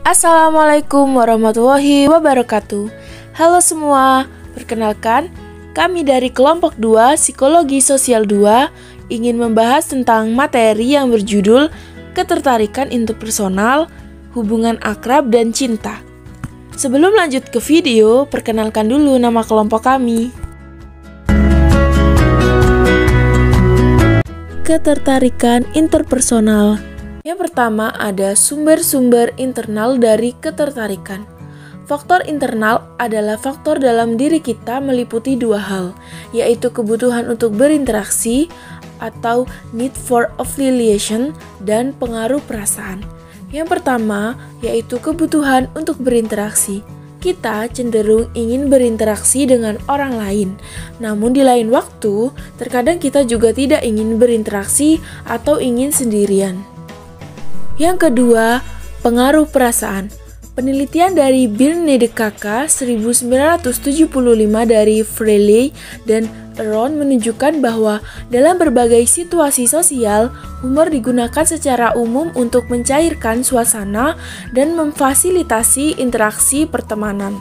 Assalamualaikum warahmatullahi wabarakatuh. Halo semua, perkenalkan kami dari kelompok 2 Psikologi Sosial 2 ingin membahas tentang materi yang berjudul ketertarikan interpersonal, hubungan akrab dan cinta. Sebelum lanjut ke video, perkenalkan dulu nama kelompok kami. Ketertarikan interpersonal. Yang pertama ada sumber-sumber internal dari ketertarikan. Faktor internal adalah faktor dalam diri kita meliputi dua hal, yaitu kebutuhan untuk berinteraksi atau need for affiliation dan pengaruh perasaan. Yang pertama yaitu kebutuhan untuk berinteraksi. Kita cenderung ingin berinteraksi dengan orang lain, namun di lain waktu terkadang kita juga tidak ingin berinteraksi atau ingin sendirian. Yang kedua, pengaruh perasaan. Penelitian dari Bernadette Kaka 1975 dari Freire dan Aron menunjukkan bahwa dalam berbagai situasi sosial, humor digunakan secara umum untuk mencairkan suasana dan memfasilitasi interaksi pertemanan.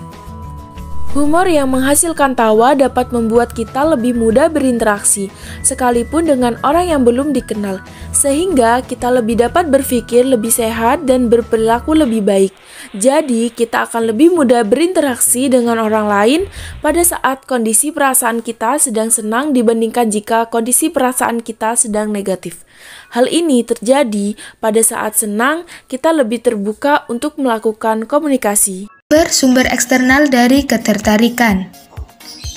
Humor yang menghasilkan tawa dapat membuat kita lebih mudah berinteraksi, sekalipun dengan orang yang belum dikenal, sehingga kita lebih dapat berpikir lebih sehat dan berperilaku lebih baik. Jadi, kita akan lebih mudah berinteraksi dengan orang lain pada saat kondisi perasaan kita sedang senang dibandingkan jika kondisi perasaan kita sedang negatif. Hal ini terjadi pada saat senang, kita lebih terbuka untuk melakukan komunikasi. Bersumber eksternal dari ketertarikan.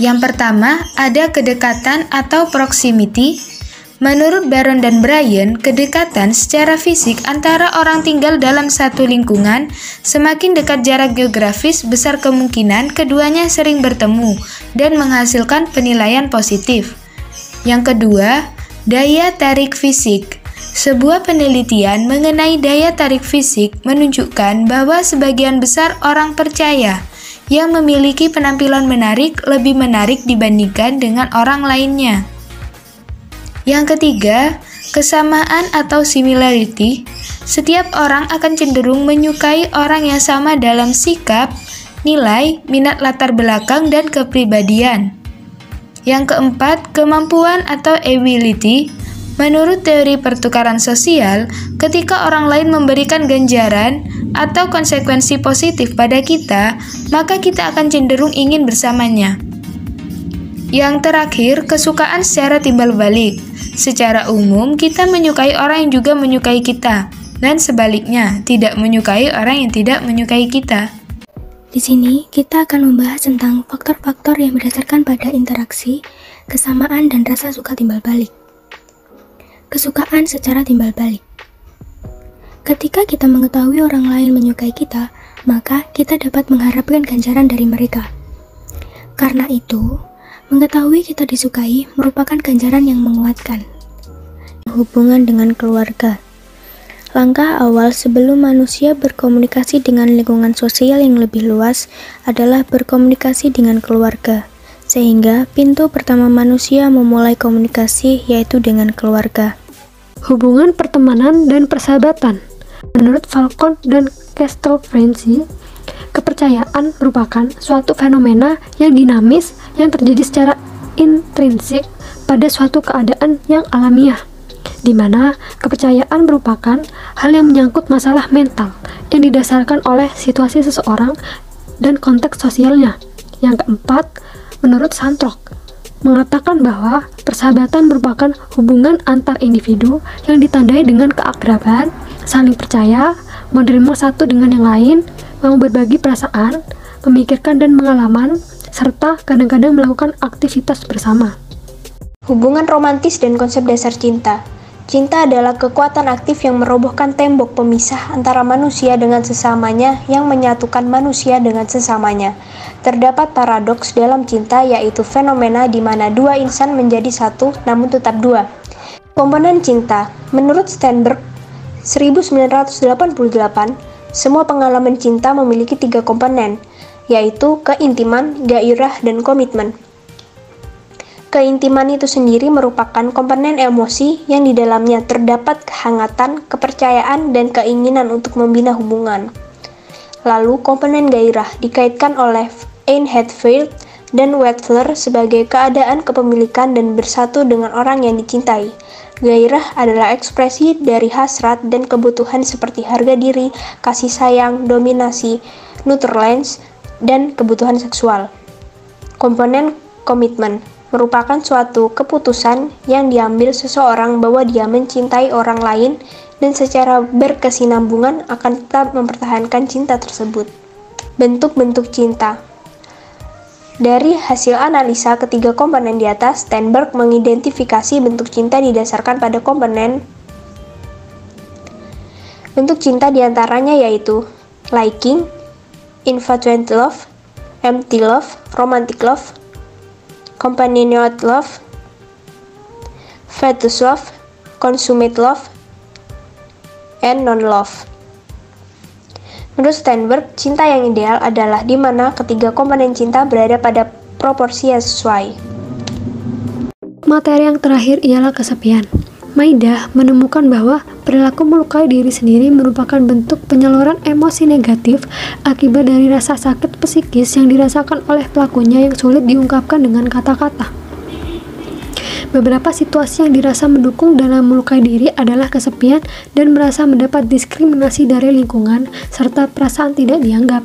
Yang pertama, ada kedekatan atau proximity. Menurut Baron dan Brian, kedekatan secara fisik antara orang tinggal dalam satu lingkungan, semakin dekat jarak geografis, besar kemungkinan keduanya sering bertemu dan menghasilkan penilaian positif. Yang kedua, daya tarik fisik. Sebuah penelitian mengenai daya tarik fisik menunjukkan bahwa sebagian besar orang percaya yang memiliki penampilan menarik lebih menarik dibandingkan dengan orang lainnya. Yang ketiga, kesamaan atau similarity. Setiap orang akan cenderung menyukai orang yang sama dalam sikap, nilai, minat latar belakang, dan kepribadian. Yang keempat, kemampuan atau ability. Menurut teori pertukaran sosial, ketika orang lain memberikan ganjaran atau konsekuensi positif pada kita, maka kita akan cenderung ingin bersamanya. Yang terakhir, kesukaan secara timbal balik. Secara umum, kita menyukai orang yang juga menyukai kita, dan sebaliknya, tidak menyukai orang yang tidak menyukai kita. Di sini, kita akan membahas tentang faktor-faktor yang berdasarkan pada interaksi, kesamaan, dan rasa suka timbal balik. Kesukaan secara timbal balik. Ketika kita mengetahui orang lain menyukai kita, maka kita dapat mengharapkan ganjaran dari mereka. Karena itu, mengetahui kita disukai merupakan ganjaran yang menguatkan. Hubungan dengan keluarga. Langkah awal sebelum manusia berkomunikasi dengan lingkungan sosial yang lebih luas adalah berkomunikasi dengan keluarga. Sehingga pintu pertama manusia memulai komunikasi yaitu dengan keluarga. Hubungan pertemanan dan persahabatan. Menurut Falcon dan Castelfranci, kepercayaan merupakan suatu fenomena yang dinamis yang terjadi secara intrinsik pada suatu keadaan yang alamiah, di mana kepercayaan merupakan hal yang menyangkut masalah mental yang didasarkan oleh situasi seseorang dan konteks sosialnya. Yang keempat, menurut Santrok, mengatakan bahwa persahabatan merupakan hubungan antar individu yang ditandai dengan keakraban, saling percaya, menerima satu dengan yang lain, mau berbagi perasaan, memikirkan dan pengalaman, serta kadang-kadang melakukan aktivitas bersama. Hubungan romantis dan konsep dasar cinta. Cinta adalah kekuatan aktif yang merobohkan tembok pemisah antara manusia dengan sesamanya yang menyatukan manusia dengan sesamanya. Terdapat paradoks dalam cinta, yaitu fenomena di mana dua insan menjadi satu namun tetap dua. Komponen cinta. Menurut Sternberg 1988, semua pengalaman cinta memiliki 3 komponen, yaitu keintiman, gairah, dan komitmen. Keintiman itu sendiri merupakan komponen emosi yang di dalamnya terdapat kehangatan, kepercayaan, dan keinginan untuk membina hubungan. Lalu, komponen gairah dikaitkan oleh Ain Hatfield dan Wexler sebagai keadaan kepemilikan dan bersatu dengan orang yang dicintai. Gairah adalah ekspresi dari hasrat dan kebutuhan seperti harga diri, kasih sayang, dominasi, nutrlens, dan kebutuhan seksual. Komponen komitmen merupakan suatu keputusan yang diambil seseorang bahwa dia mencintai orang lain dan secara berkesinambungan akan tetap mempertahankan cinta tersebut. Bentuk-bentuk cinta. Dari hasil analisa ketiga komponen di atas, Steinberg mengidentifikasi bentuk cinta didasarkan pada komponen. Bentuk cinta diantaranya yaitu liking, infatuated love, empty love, romantic love, companionate love, fatuous love, consummate love, and non-love. Menurut Steinberg, cinta yang ideal adalah di mana ketiga komponen cinta berada pada proporsi yang sesuai. Materi yang terakhir ialah kesepian. Maidah menemukan bahwa perilaku melukai diri sendiri merupakan bentuk penyaluran emosi negatif akibat dari rasa sakit psikis yang dirasakan oleh pelakunya yang sulit diungkapkan dengan kata-kata. Beberapa situasi yang dirasa mendukung dalam melukai diri adalah kesepian dan merasa mendapat diskriminasi dari lingkungan serta perasaan tidak dianggap.